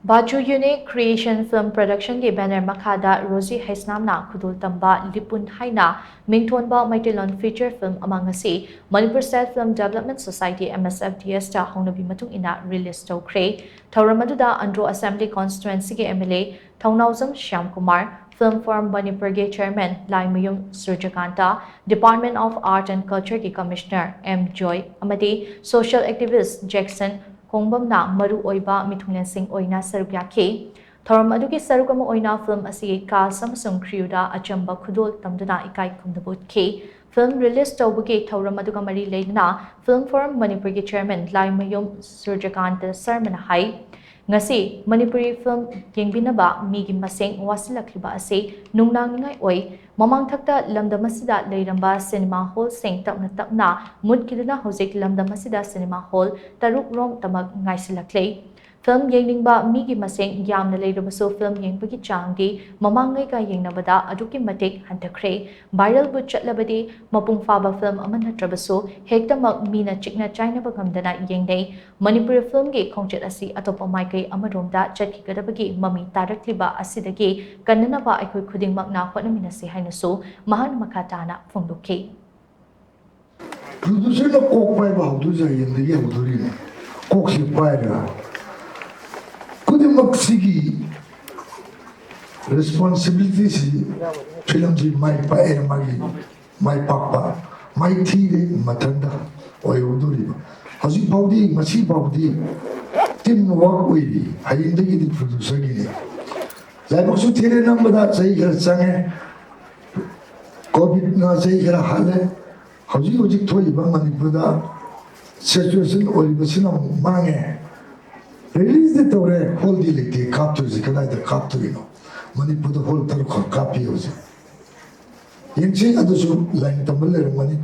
Bachu Unique Creation Film Production के banner makha Rosy Heisnam na Khudol Tamba Lipun Haina Mingthonba Meiteilon feature film among ngasi Manipur State Film Development Society MSFDS ta hounabi matung ina release Toukhre Thauramadu Andro Assembly Constituency ke MLA Thaunauzam Shyam Kumar Film Forum Manipur ke Chairman Laimayung Surjakanta Department of Art and Culture ke Commissioner M Joy amadi Social Activist Jackson Kongbamna Maru Oiba Mithunglen Oina Sarukaki Thoram Aduki Sarukama Oina film asi ka Samsung Kriuda Achamba Khudol Tamba Ikai Kumdabut K film release Tobuki Thoram Aduka Mari Lena Film Forum Manipur Chairman Laimayum Surjakanta Sarman Hai ngasi Manipuri film yengbinaba migi maseng wasilakliba ase nungnangngai oi mamang thakta lamdamasida leiramba cinema hall seng tapna mudkiduna hojek lamdamasida cinema hall taruk rom tamak ngaisilakle film yengningba migi maseng yamna leirabaso film yengbagi changdi mamangai ka yengnabada aduki matek hantakre viral bu chatlabadi mapung faba film aman hatrabaso hektamak mina chikna china bagamdana yengnei Manipur film ge khongchet asi atopa maikai amaromda chatki gadabagi mami tarakliba asidagi kannanaba aikoi khudingmak na hotnaminase hainasu mahan makhatana phongdokhi producer no kok pai ba du ja yen de buduri ne kok si pai ra kudimak sigi responsibility si film ji mai pa er magi mai papa mai thi de matanda oi uduri Haji Baudi, Masi Baudi, Tim Walk with I indicated producer again. Labosu Tire number that say Sange COVID na say Hale, Haji Ojik Toy Manipur situation or Basina Mange. Release the Tore, hold the captures, the Kanada capture, Manipur the whole Turk copy of it. In Ching and the line Tamil money.